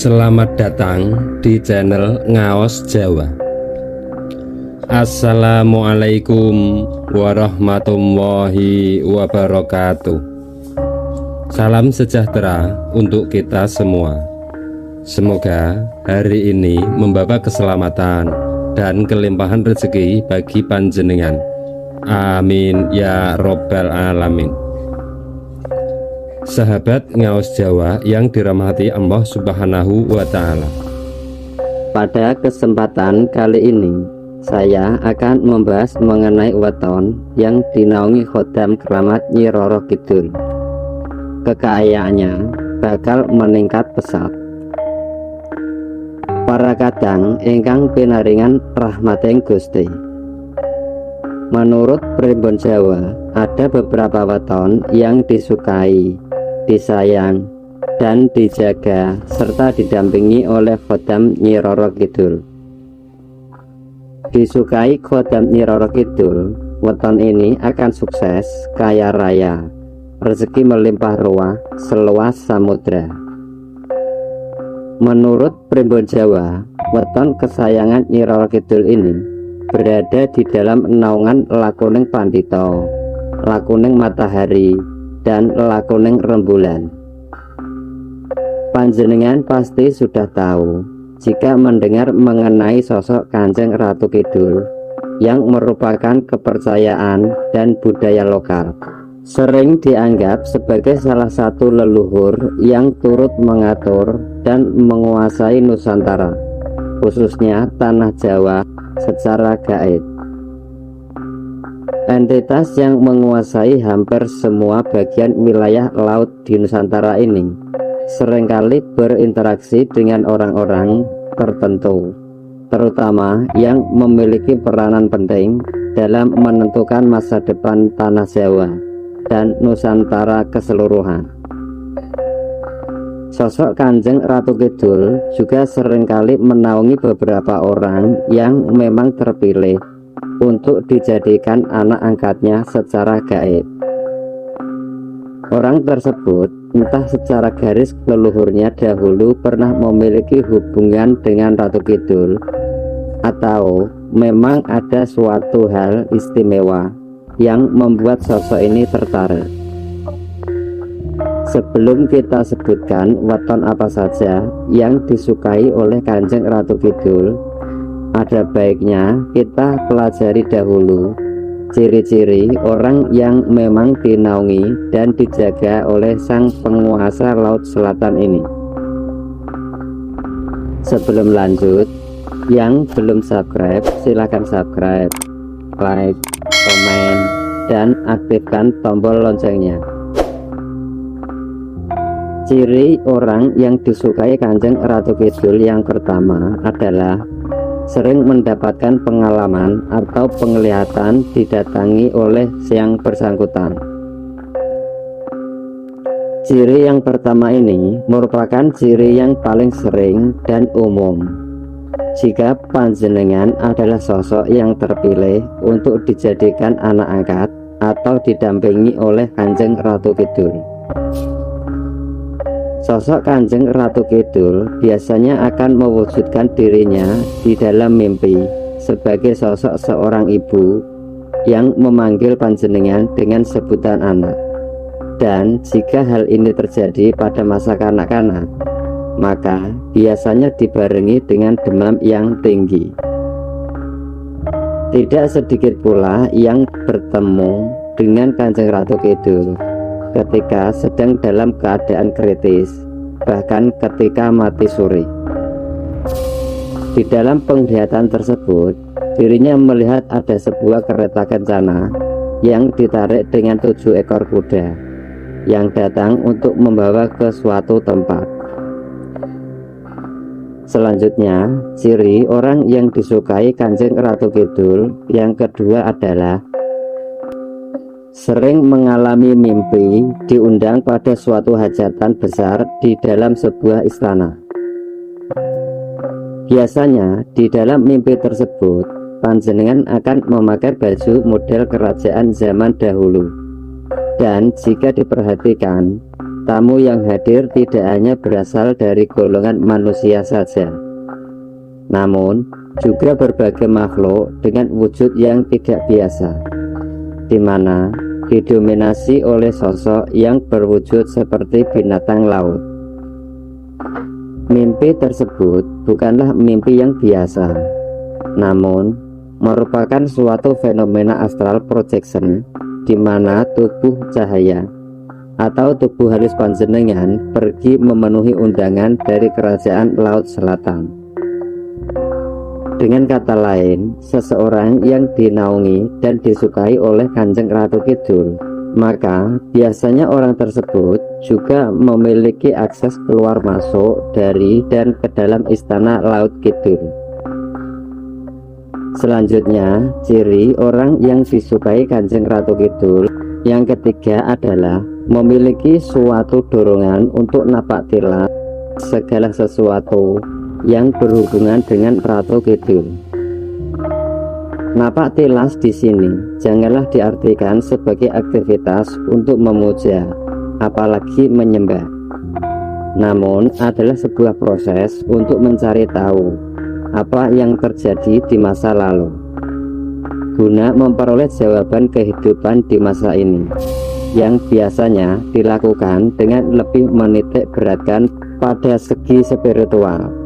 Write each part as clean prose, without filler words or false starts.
Selamat datang di channel Ngaos Jawa. Assalamualaikum warahmatullahi wabarakatuh. Salam sejahtera untuk kita semua. Semoga hari ini membawa keselamatan dan kelimpahan rezeki bagi panjenengan. Amin ya robbal alamin. Sahabat Ngaos Jawa yang dirahmati Allah Subhanahu wa Ta'ala, pada kesempatan kali ini saya akan membahas mengenai weton yang dinaungi Khodam Keramat Nyi Roro Kidul. Kekayaannya bakal meningkat pesat. Para kadang ingkang pinaringan rahmating Gusti. Menurut primbon Jawa, ada beberapa weton yang disukai, disayang, dan dijaga serta didampingi oleh Khodam Nyi Roro Kidul. Disukai Khodam Nyi Roro Kidul, weton ini akan sukses, kaya raya, rezeki melimpah ruah, seluas samudra. Menurut primbon Jawa, weton kesayangan Nyi Roro Kidul ini berada di dalam naungan lakuning pandito, lakuning matahari, dan lakuning rembulan. Panjenengan pasti sudah tahu jika mendengar mengenai sosok Kanjeng Ratu Kidul yang merupakan kepercayaan dan budaya lokal. Sering dianggap sebagai salah satu leluhur yang turut mengatur dan menguasai Nusantara, khususnya tanah Jawa secara gaib. Entitas yang menguasai hampir semua bagian wilayah laut di Nusantara ini seringkali berinteraksi dengan orang-orang tertentu, terutama yang memiliki peranan penting dalam menentukan masa depan tanah Jawa dan Nusantara keseluruhan. Sosok Kanjeng Ratu Kidul juga seringkali menaungi beberapa orang yang memang terpilih untuk dijadikan anak angkatnya secara gaib. Orang tersebut entah secara garis leluhurnya dahulu pernah memiliki hubungan dengan Ratu Kidul, atau memang ada suatu hal istimewa yang membuat sosok ini tertarik. Sebelum kita sebutkan weton apa saja yang disukai oleh Kanjeng Ratu Kidul, ada baiknya kita pelajari dahulu ciri-ciri orang yang memang dinaungi dan dijaga oleh sang penguasa Laut Selatan ini. Sebelum lanjut, yang belum subscribe silahkan subscribe, like, komen, dan aktifkan tombol loncengnya. Ciri orang yang disukai Kanjeng Ratu Kidul yang pertama adalah sering mendapatkan pengalaman atau penglihatan didatangi oleh yang bersangkutan. Ciri yang pertama ini merupakan ciri yang paling sering dan umum jika panjenengan adalah sosok yang terpilih untuk dijadikan anak angkat atau didampingi oleh Kanjeng Ratu Kidul. Sosok Kanjeng Ratu Kidul biasanya akan mewujudkan dirinya di dalam mimpi sebagai sosok seorang ibu yang memanggil panjenengan dengan sebutan anak. Dan jika hal ini terjadi pada masa kanak-kanak, maka biasanya dibarengi dengan demam yang tinggi. Tidak sedikit pula yang bertemu dengan Kanjeng Ratu Kidul ketika sedang dalam keadaan kritis, bahkan ketika mati suri. Di dalam penglihatan tersebut, dirinya melihat ada sebuah kereta kencana yang ditarik dengan 7 ekor kuda yang datang untuk membawa ke suatu tempat. Selanjutnya, ciri orang yang disukai Kanjeng Ratu Kidul yang kedua adalah sering mengalami mimpi diundang pada suatu hajatan besar di dalam sebuah istana. Biasanya di dalam mimpi tersebut panjenengan akan memakai baju model kerajaan zaman dahulu, dan jika diperhatikan tamu yang hadir tidak hanya berasal dari golongan manusia saja, namun juga berbagai makhluk dengan wujud yang tidak biasa, di mana didominasi oleh sosok yang berwujud seperti binatang laut. Mimpi tersebut bukanlah mimpi yang biasa, namun merupakan suatu fenomena astral projection di mana tubuh cahaya atau tubuh halus panjenengan pergi memenuhi undangan dari kerajaan laut selatan. Dengan kata lain, seseorang yang dinaungi dan disukai oleh Kanjeng Ratu Kidul, maka biasanya orang tersebut juga memiliki akses keluar masuk dari dan ke dalam istana Laut Kidul. Selanjutnya, ciri orang yang disukai Kanjeng Ratu Kidul yang ketiga adalah memiliki suatu dorongan untuk napak tilas segala sesuatu yang berhubungan dengan Ratu Kidul. Napak tilas di sini janganlah diartikan sebagai aktivitas untuk memuja, apalagi menyembah, namun adalah sebuah proses untuk mencari tahu apa yang terjadi di masa lalu, guna memperoleh jawaban kehidupan di masa ini, yang biasanya dilakukan dengan lebih menitik beratkan pada segi spiritual.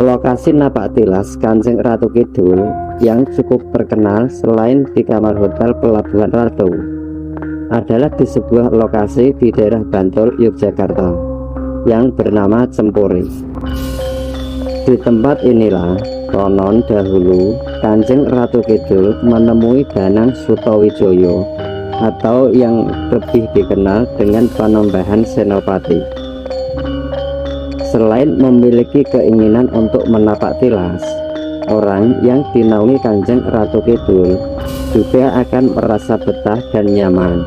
Lokasi napak tilas Kanjeng Ratu Kidul yang cukup terkenal selain di kamar hotel Pelabuhan Ratu adalah di sebuah lokasi di daerah Bantul, Yogyakarta yang bernama Cempori. Di tempat inilah konon dahulu Kanjeng Ratu Kidul menemui Danang Sutawijoyo atau yang lebih dikenal dengan Panembahan Senopati. Selain memiliki keinginan untuk menapak tilas, orang yang dinaungi Kanjeng Ratu Kidul juga akan merasa betah dan nyaman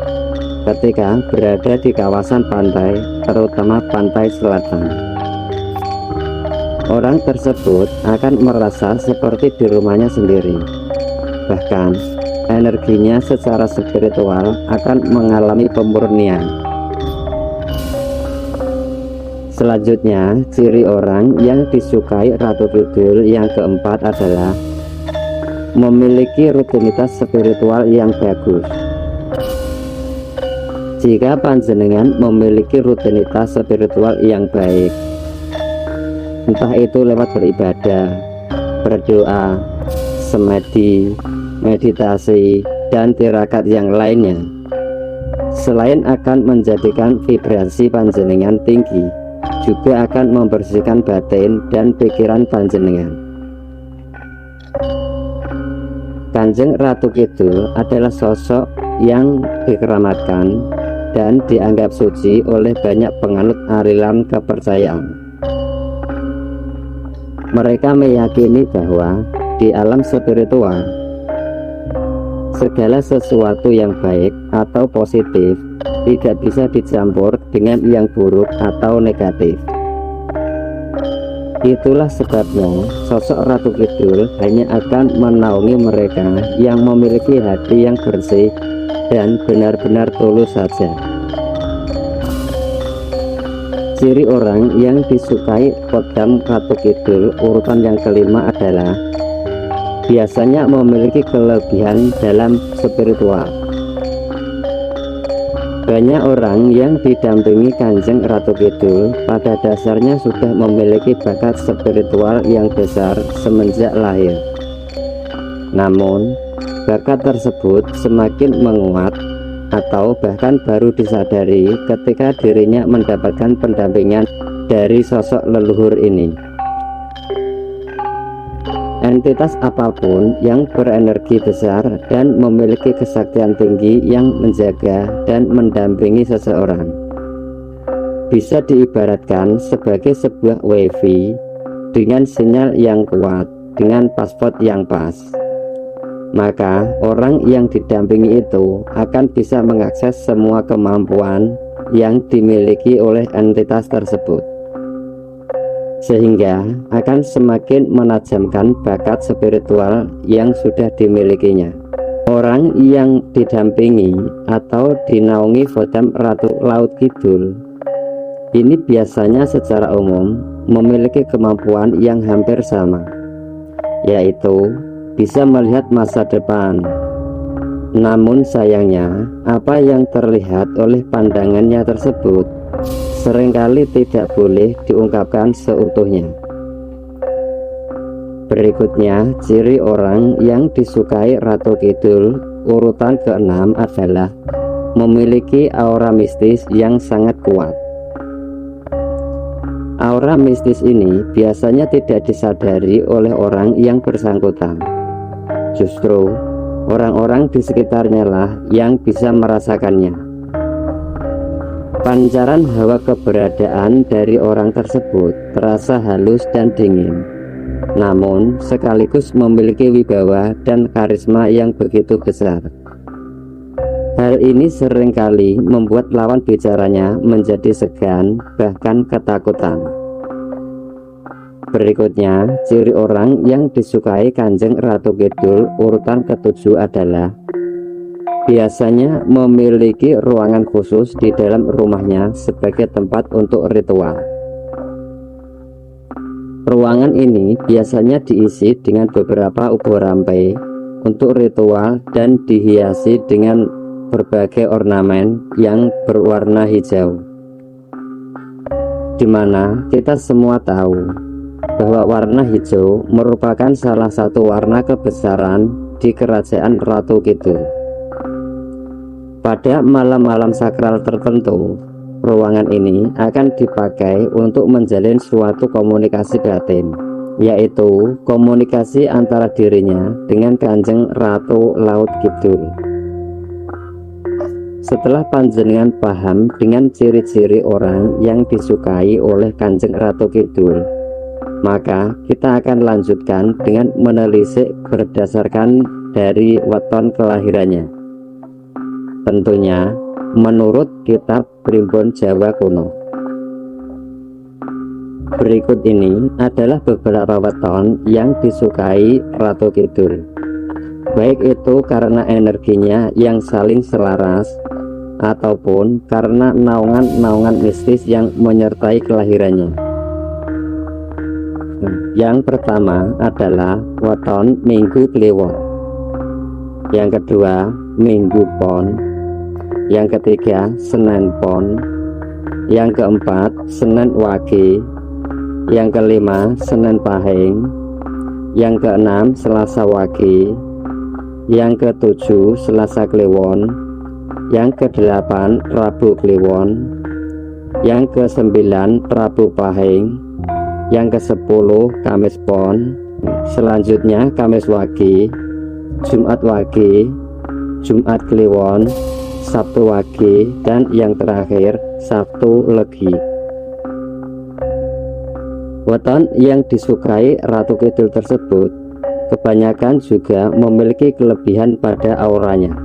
ketika berada di kawasan pantai, terutama pantai selatan. Orang tersebut akan merasa seperti di rumahnya sendiri. Bahkan energinya secara spiritual akan mengalami pemurnian. Selanjutnya, ciri orang yang disukai Ratu Kidul yang keempat adalah memiliki rutinitas spiritual yang bagus. Jika panjenengan memiliki rutinitas spiritual yang baik, entah itu lewat beribadah, berdoa, semedi, meditasi, dan tirakat yang lainnya, selain akan menjadikan vibrasi panjenengan tinggi, juga akan membersihkan batin dan pikiran panjenengan. Kanjeng Ratu Kidul adalah sosok yang dikeramatkan dan dianggap suci oleh banyak penganut aliran kepercayaan. Mereka meyakini bahwa di alam spiritual, segala sesuatu yang baik atau positif tidak bisa dicampur dengan yang buruk atau negatif. Itulah sebabnya sosok Ratu Kidul hanya akan menaungi mereka yang memiliki hati yang bersih dan benar-benar tulus saja. Ciri orang yang disukai kodam Ratu Kidul urutan yang kelima adalah biasanya memiliki kelebihan dalam spiritual. Banyak orang yang didampingi Kanjeng Ratu Kidul pada dasarnya sudah memiliki bakat spiritual yang besar semenjak lahir. Namun, bakat tersebut semakin menguat atau bahkan baru disadari ketika dirinya mendapatkan pendampingan dari sosok leluhur ini. Entitas apapun yang berenergi besar dan memiliki kesaktian tinggi yang menjaga dan mendampingi seseorang bisa diibaratkan sebagai sebuah wifi dengan sinyal yang kuat dengan password yang pas. Maka orang yang didampingi itu akan bisa mengakses semua kemampuan yang dimiliki oleh entitas tersebut, sehingga akan semakin menajamkan bakat spiritual yang sudah dimilikinya. Orang yang didampingi atau dinaungi Vodam Ratu Laut Kidul ini biasanya secara umum memiliki kemampuan yang hampir sama, yaitu bisa melihat masa depan. Namun sayangnya, apa yang terlihat oleh pandangannya tersebut seringkali tidak boleh diungkapkan seutuhnya. Berikutnya, ciri orang yang disukai Ratu Kidul urutan ke-6 adalah memiliki aura mistis yang sangat kuat. Aura mistis ini biasanya tidak disadari oleh orang yang bersangkutan. Justru, orang-orang di sekitarnya lah yang bisa merasakannya. Pancaran hawa keberadaan dari orang tersebut terasa halus dan dingin, namun sekaligus memiliki wibawa dan karisma yang begitu besar. Hal ini seringkali membuat lawan bicaranya menjadi segan, bahkan ketakutan. Berikutnya, ciri orang yang disukai Kanjeng Ratu Kidul urutan ke-7 adalah biasanya memiliki ruangan khusus di dalam rumahnya sebagai tempat untuk ritual. Ruangan ini biasanya diisi dengan beberapa ubur rampai untuk ritual dan dihiasi dengan berbagai ornamen yang berwarna hijau, dimana kita semua tahu bahwa warna hijau merupakan salah satu warna kebesaran di kerajaan Ratu Kidul. Pada malam-malam sakral tertentu, ruangan ini akan dipakai untuk menjalin suatu komunikasi batin, yaitu komunikasi antara dirinya dengan Kanjeng Ratu Laut Kidul. Setelah panjenengan paham dengan ciri-ciri orang yang disukai oleh Kanjeng Ratu Kidul, maka kita akan lanjutkan dengan menelisik berdasarkan dari weton kelahirannya. Tentunya menurut kitab Primbon Jawa Kuno. Berikut ini adalah beberapa weton yang disukai Ratu Kidul, baik itu karena energinya yang saling selaras ataupun karena naungan-naungan mistis yang menyertai kelahirannya. Yang pertama adalah weton Minggu Kliwon, yang kedua Minggu Pon, yang ketiga Senin Pon, yang keempat Senin Wage, yang kelima Senin Pahing, yang keenam Selasa Wage, yang ketujuh Selasa Kliwon, yang kedelapan Rabu Kliwon, yang kesembilan Rabu Pahing, yang ke-10 Kamis Pon, selanjutnya Kamis Wage, Jumat Wage, Jumat Kliwon, Sabtu Wage, dan yang terakhir Sabtu Legi. Weton yang disukai Ratu Kidul tersebut kebanyakan juga memiliki kelebihan pada auranya.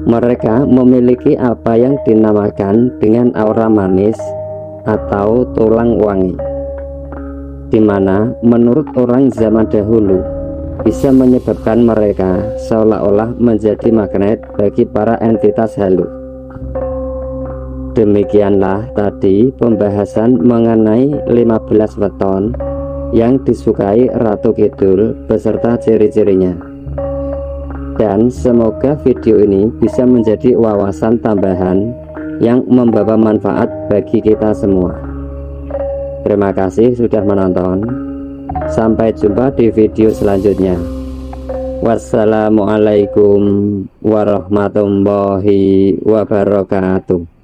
Mereka memiliki apa yang dinamakan dengan aura manis atau tulang wangi, di mana menurut orang zaman dahulu bisa menyebabkan mereka seolah-olah menjadi magnet bagi para entitas halus. Demikianlah tadi pembahasan mengenai 15 weton yang disukai Ratu Kidul beserta ciri-cirinya. Dan semoga video ini bisa menjadi wawasan tambahan yang membawa manfaat bagi kita semua. Terima kasih sudah menonton. Sampai jumpa di video selanjutnya. Wassalamualaikum warahmatullahi wabarakatuh.